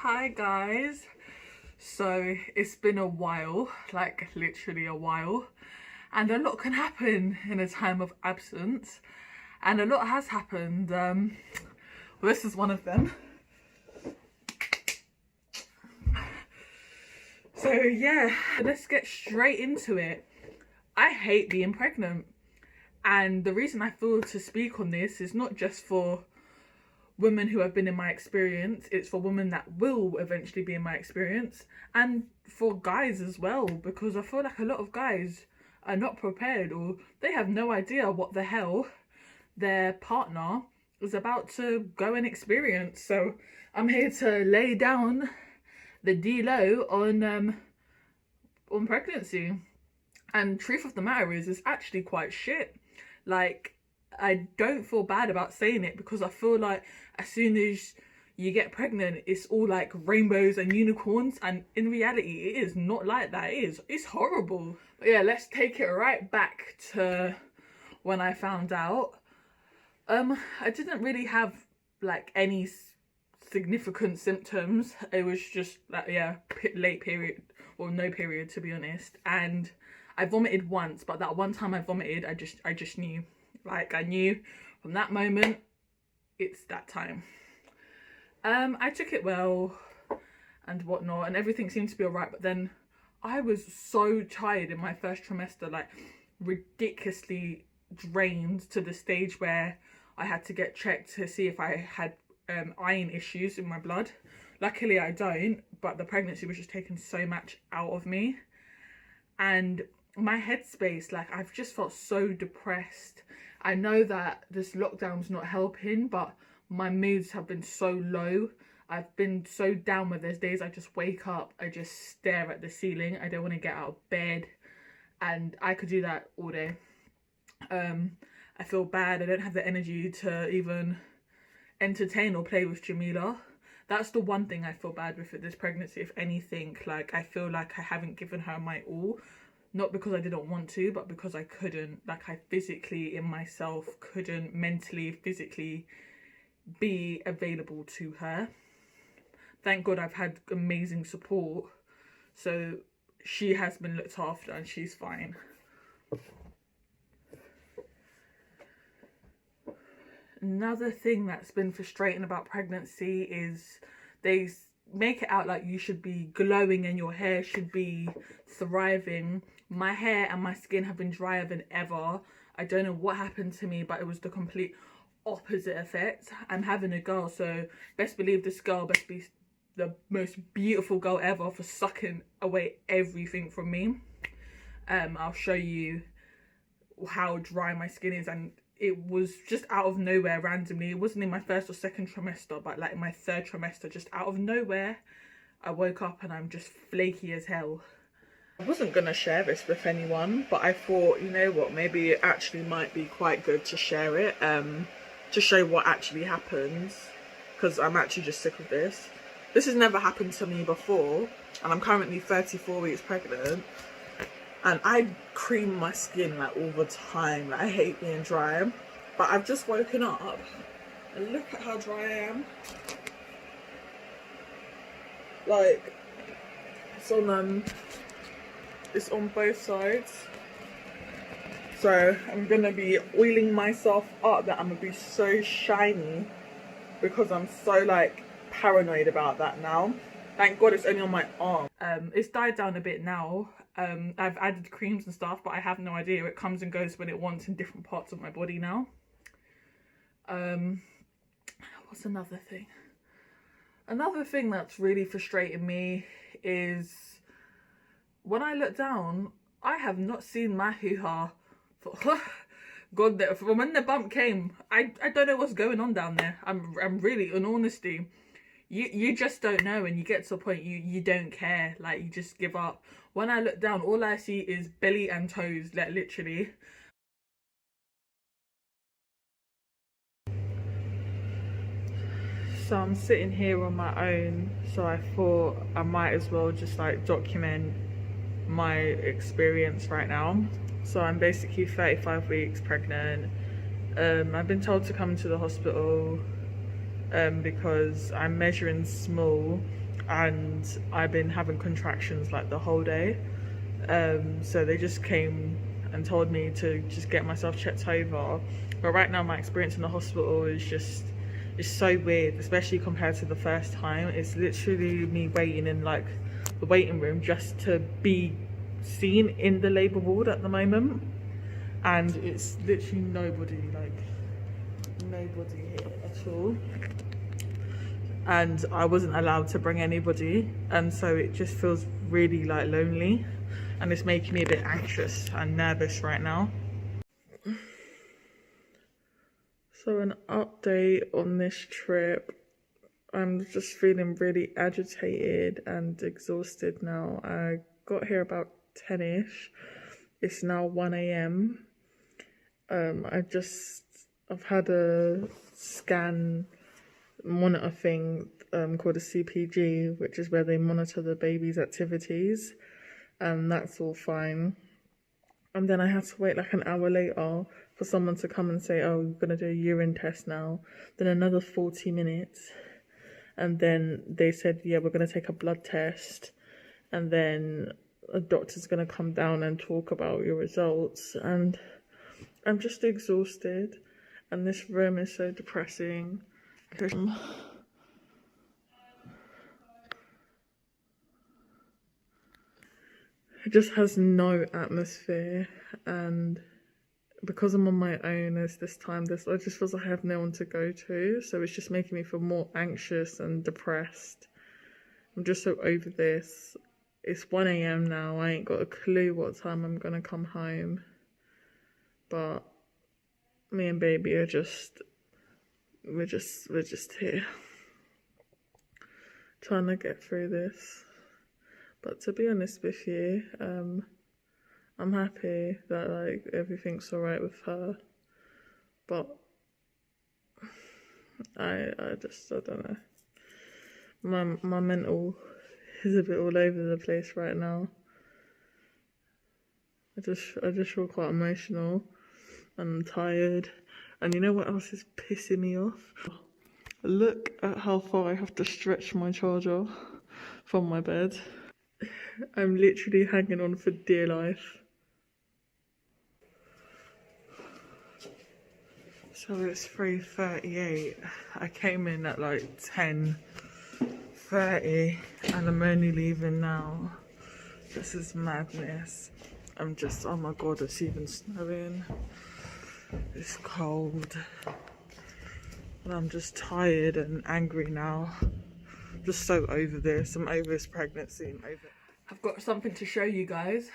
Hi guys, so it's been a while, like literally a while, and a lot can happen in a time of absence, and a lot has happened. Well, this is one of them. So yeah, let's get straight into it. I hate being pregnant, and the reason I feel to speak on this is not just for women who have been in my experience, it's for women that will eventually be in my experience, and for guys as well, because I feel like a lot of guys are not prepared, or they have no idea what the hell their partner is about to go and experience. So I'm here to lay down the D-low on pregnancy. And truth of the matter is, it's actually quite shit. Like, I don't feel bad about saying it, because I feel like as soon as you get pregnant, it's all like rainbows and unicorns, and in reality it is not like that. It's horrible. But yeah, let's take it right back to when I found out. I didn't really have like any significant symptoms. It was just like, yeah, late period, or no period to be honest, and I vomited once, but that one time I vomited, I just knew. Like, I knew from that moment, it's that time. I took it well and whatnot, and everything seemed to be alright, but then I was so tired in my first trimester, like ridiculously drained to the stage where I had to get checked to see if I had iron issues in my blood. Luckily I don't, but the pregnancy was just taking so much out of me. And my headspace, like, I've just felt so depressed. I know that this lockdown's not helping, but my moods have been so low. I've been so down where there's days I just wake up, I just stare at the ceiling, I don't want to get out of bed, and I could do that all day. I feel bad, I don't have the energy to even entertain or play with Jamila. That's the one thing I feel bad with this pregnancy, if anything. Like, I feel like I haven't given her my all. Not because I didn't want to, but because I couldn't. Like, I physically in myself couldn't mentally, physically be available to her. Thank God I've had amazing support. So she has been looked after and she's fine. Another thing that's been frustrating about pregnancy is they make it out like you should be glowing and your hair should be thriving. My hair and my skin have been drier than ever. I don't know what happened to me, but it was the complete opposite effect. I'm having a girl, so best believe this girl best be the most beautiful girl ever for sucking away everything from me. I'll show you how dry my skin is, and it was just out of nowhere randomly. It wasn't in my first or second trimester, but like in my third trimester, just out of nowhere, I woke up and I'm just flaky as hell. I wasn't gonna share this with anyone, but I thought, you know what, maybe it actually might be quite good to share it, to show what actually happens, because I'm actually just sick of this. This has never happened to me before, and I'm currently 34 weeks pregnant. And I cream my skin like all the time. Like, I hate being dry. But I've just woken up and look at how dry I am. Like, it's on both sides. So I'm gonna be oiling myself up that I'm gonna be so shiny, because I'm so like paranoid about that now. Thank God it's only on my arm. It's died down a bit now. I've added creams and stuff, but I have no idea. It comes and goes when it wants in different parts of my body now. What's another thing? Another thing that's really frustrating me is when I look down, I have not seen my hoo-ha for God, from when the bump came. I don't know what's going on down there. I'm really, in honesty, you just don't know, and you get to a point you don't care, like you just give up. When I look down, all I see is belly and toes, like literally. So I'm sitting here on my own, so I thought I might as well just like document my experience right now. So I'm basically 35 weeks pregnant. I've been told to come to the hospital because I'm measuring small. and I've been having contractions like the whole day. So they just came and told me to just get myself checked over. But right now my experience in the hospital is just, it's so weird, especially compared to the first time. It's literally me waiting in like the waiting room just to be seen in the labour ward at the moment, and it's literally nobody here at all, and I wasn't allowed to bring anybody, and so it just feels really like lonely, and it's making me a bit anxious and nervous right now. So an update on this trip. I'm just feeling really agitated and exhausted now. I got here about 10ish. It's now 1 a.m. I've had a scan monitor thing called a CPG, which is where they monitor the baby's activities, and that's all fine. And then I had to wait like an hour later for someone to come and say, oh, we're going to do a urine test now. Then another 40 minutes. And then they said, yeah, we're going to take a blood test. And then a doctor's going to come down and talk about your results. And I'm just exhausted. And this room is so depressing. It just has no atmosphere, and because I'm on my own I just feels like I have no one to go to, so it's just making me feel more anxious and depressed. I'm just so over this. It's 1 a.m. now. I ain't got a clue what time I'm gonna come home, but me and baby are we're just here trying to get through this. But to be honest with you, I'm happy that like everything's alright with her. But I don't know. My mental is a bit all over the place right now. I just feel quite emotional and I'm tired. And you know what else is pissing me off? Look at how far I have to stretch my charger from my bed. I'm literally hanging on for dear life. So it's 3:38. I came in at like 10:30 and I'm only leaving now. This is madness. I'm just, oh my god, it's even snowing. It's cold. And I'm just tired and angry now. I'm just so over this. I'm over this pregnancy. I've got something to show you guys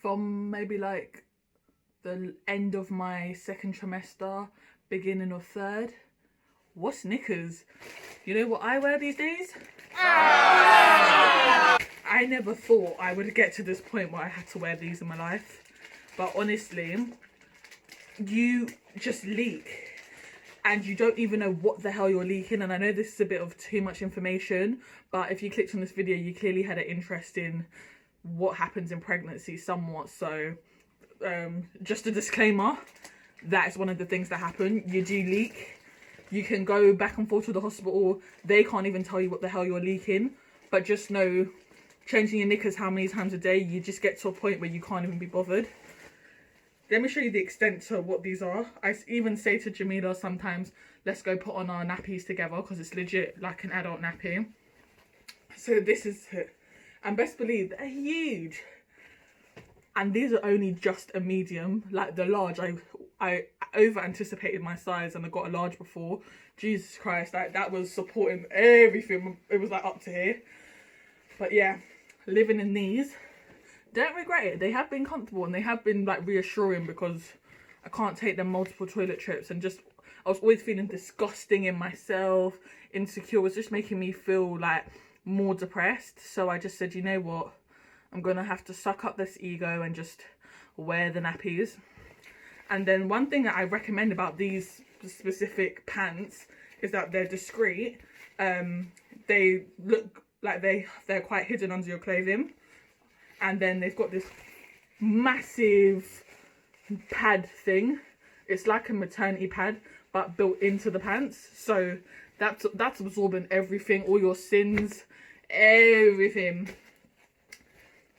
from maybe like the end of my second trimester, beginning of third. What's knickers? You know what I wear these days? I never thought I would get to this point where I had to wear these in my life. But honestly, you just leak. And you don't even know what the hell you're leaking. And I know this is a bit of too much information, but if you clicked on this video, you clearly had an interest in what happens in pregnancy somewhat. So just a disclaimer, that is one of the things that happen. You do leak. You can go back and forth to the hospital. They can't even tell you what the hell you're leaking. But just know, changing your knickers how many times a day, you just get to a point where you can't even be bothered. Let me show you the extent to what these are. I even say to Jamila sometimes, let's go put on our nappies together, because it's legit like an adult nappy. So this is it. And best believe, they're huge. And these are only just a medium. Like the large, I over anticipated my size and I got a large before. Jesus Christ, that was supporting everything. It was like up to here. But yeah, living in these. Don't regret it. They have been comfortable and they have been like reassuring, because I can't take them multiple toilet trips, and just I was always feeling disgusting in myself, insecure. It was just making me feel like more depressed. So I just said, you know what, I'm gonna have to suck up this ego and just wear the nappies. And then one thing that I recommend about these specific pants is that they're discreet. They look like they're quite hidden under your clothing. And then they've got this massive pad thing. It's like a maternity pad, but built into the pants. So that's absorbing everything, all your sins. everything.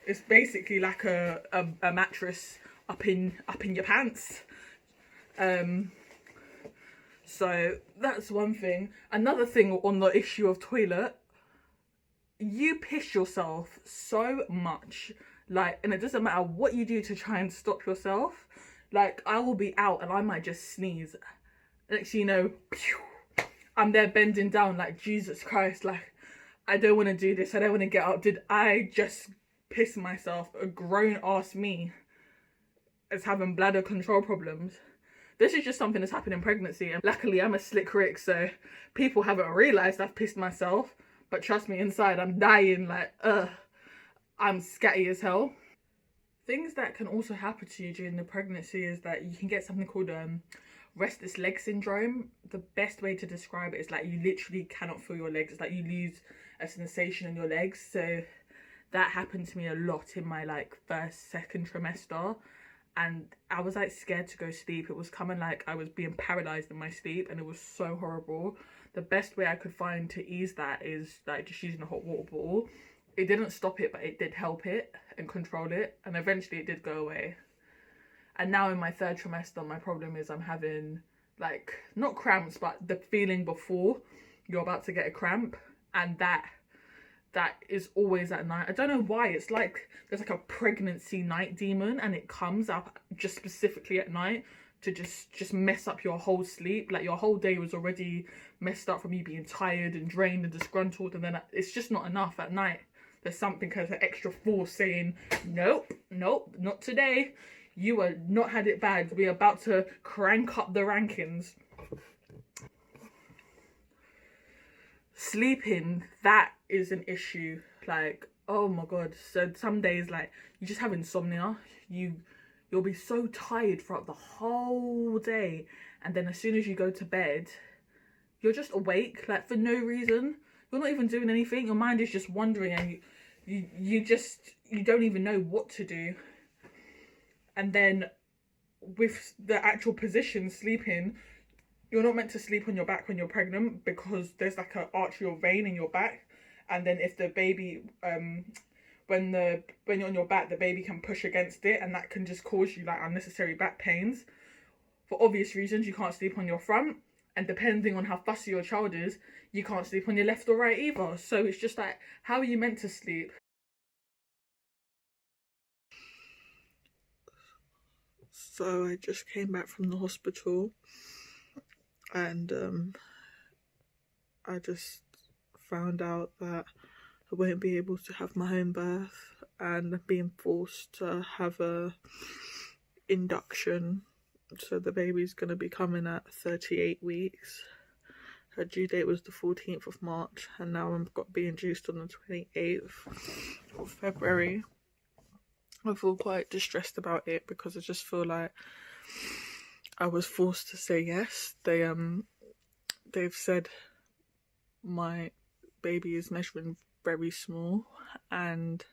It's basically like a mattress up in your pants. So that's one thing. Another thing on the issue of toilet, you piss yourself so much, like, and it doesn't matter what you do to try and stop yourself. Like, I will be out and I might just sneeze. Next thing you know, pew, I'm there bending down like, Jesus Christ, like, I don't want to do this. I don't want to get up. Did I just piss myself? A grown ass me is having bladder control problems. This is just something that's happened in pregnancy, and luckily I'm a slick Rick, so people haven't realised I've pissed myself. But trust me, inside I'm dying, like, I'm scatty as hell. Things that can also happen to you during the pregnancy is that you can get something called restless leg syndrome. The best way to describe it is like you literally cannot feel your legs. It's like you lose a sensation in your legs. So that happened to me a lot in my like second trimester. And I was like scared to go sleep. It was coming like I was being paralyzed in my sleep, and it was so horrible. The best way I could find to ease that is like just using a hot water bottle. It didn't stop it, but it did help it and control it, and eventually it did go away. And now in my third trimester, my problem is I'm having like not cramps, but the feeling before you're about to get a cramp, and that is always at night. I don't know why. It's like there's like a pregnancy night demon, and it comes up just specifically at night to just mess up your whole sleep. Like your whole day was already messed up from you being tired and drained and disgruntled, and then it's just not enough at night. There's something as an extra force saying, nope, not today. You are not had it bad. We're about to crank up the rankings. Sleeping, that is an issue. Like, oh my god. So some days, like, you just have insomnia. You'll be so tired throughout the whole day, and then as soon as you go to bed, you're just awake, like, for no reason. You're not even doing anything. Your mind is just wandering, and you don't even know what to do. And then with the actual position, sleeping, you're not meant to sleep on your back when you're pregnant because there's like an arterial vein in your back, and then if the baby when you're on your back, the baby can push against it, and that can just cause you like unnecessary back pains. For obvious reasons, you can't sleep on your front, and depending on how fussy your child is, you can't sleep on your left or right either. So it's just like, how are you meant to sleep? So I just came back from the hospital, and I just found out that I won't be able to have my home birth, and I'm being forced to have a induction. So the baby's going to be coming at 38 weeks. Her due date was the 14th of March, and now I've got to be induced on the 28th of February. I feel quite distressed about it because I just feel like I was forced to say yes. They've said my baby is measuring very small, and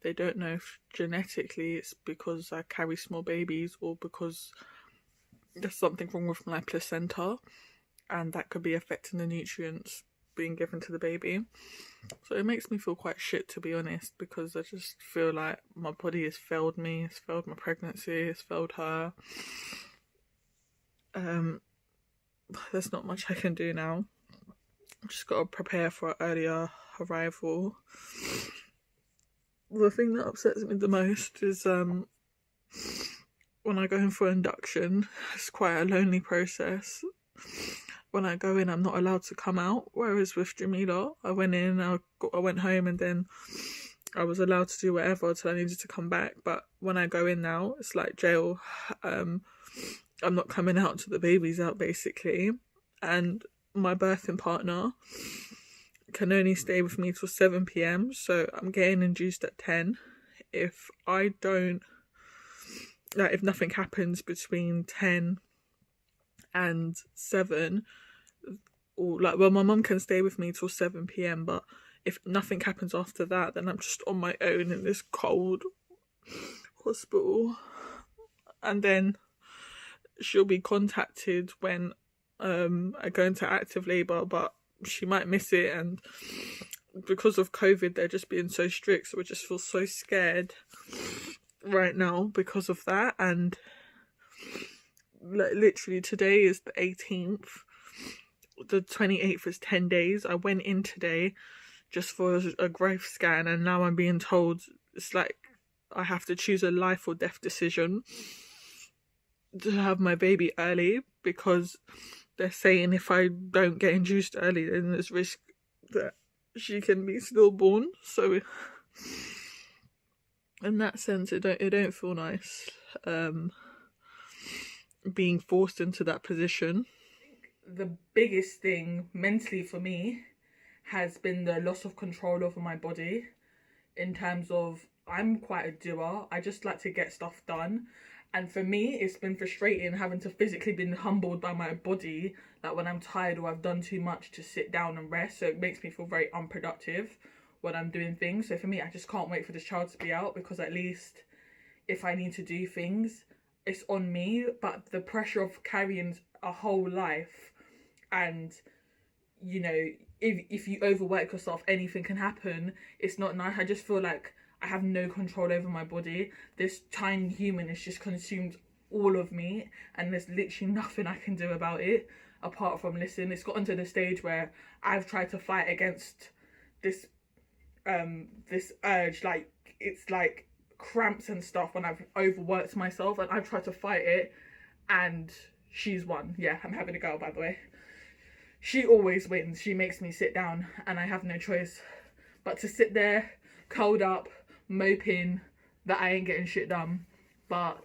they don't know if genetically it's because I carry small babies or because there's something wrong with my placenta, and that could be affecting the nutrients being given to the baby. So it makes me feel quite shit, to be honest, because I just feel like my body has failed me, it's failed my pregnancy, it's failed her. There's not much I can do now. I've just got to prepare for an earlier arrival. The thing that upsets me the most is when I go in for induction, it's quite a lonely process. When I go in, I'm not allowed to come out, whereas with Jamila, I went in, I went home, and then I was allowed to do whatever till I needed to come back. But when I go in now, it's like jail. I'm not coming out till the baby's out, basically. And my birthing partner can only stay with me till 7 p.m, so I'm getting induced at 10. If I don't, like, if nothing happens between 10 and 7, or like, well, my mum can stay with me till 7 p.m, but if nothing happens after that, then I'm just on my own in this cold hospital. And then she'll be contacted when I go into active labour, but she might miss it, and because of COVID, they're just being so strict, so we just feel so scared right now because of that. And literally today is the 18th, the 28th is 10 days. I went in today just for a growth scan, and now I'm being told it's like I have to choose a life or death decision to have my baby early, because they're saying if I don't get induced early, then there's risk that she can be stillborn. So in that sense, it don't feel nice being forced into that position. The biggest thing mentally for me has been the loss of control over my body, in terms of I'm quite a doer. I just like to get stuff done. And for me, it's been frustrating having to physically been humbled by my body, like when I'm tired or I've done too much, to sit down and rest. So it makes me feel very unproductive when I'm doing things. So for me, I just can't wait for this child to be out, because at least if I need to do things, it's on me. But the pressure of carrying a whole life, and you know, if you overwork yourself, anything can happen. It's not nice. I just feel like I have no control over my body. This tiny human has just consumed all of me, and there's literally nothing I can do about it apart from listen. It's gotten to the stage where I've tried to fight against this this urge, like it's like cramps and stuff when I've overworked myself, and I've tried to fight it, and she's won. Yeah, I'm having a girl, by the way. She always wins. She makes me sit down, and I have no choice but to sit there curled up moping that I ain't getting shit done. But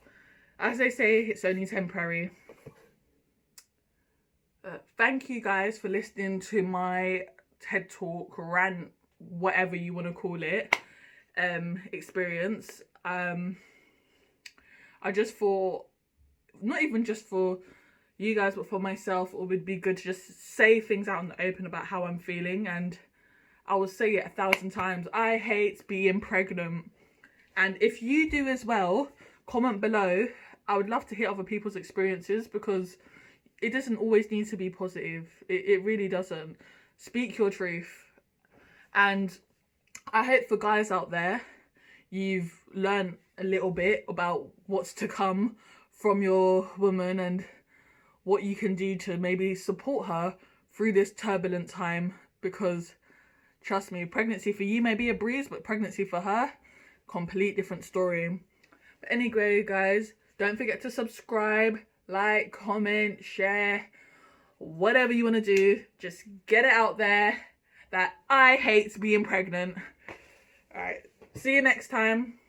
as they say, it's only temporary. Thank you guys for listening to my TED Talk, rant, whatever you want to call it, experience. I just thought, not even just for you guys, but for myself, it would be good to just say things out in the open about how I'm feeling. And I will say it 1,000 times, I hate being pregnant. And if you do as well, comment below. I would love to hear other people's experiences, because it doesn't always need to be positive. It really doesn't. Speak your truth. And I hope for guys out there, you've learned a little bit about what's to come from your woman, and what you can do to maybe support her through this turbulent time. Because trust me, pregnancy for you may be a breeze, but pregnancy for her, complete different story. But anyway, guys, don't forget to subscribe, like, comment, share, whatever you want to do. Just get it out there that I hate being pregnant. All right, see you next time.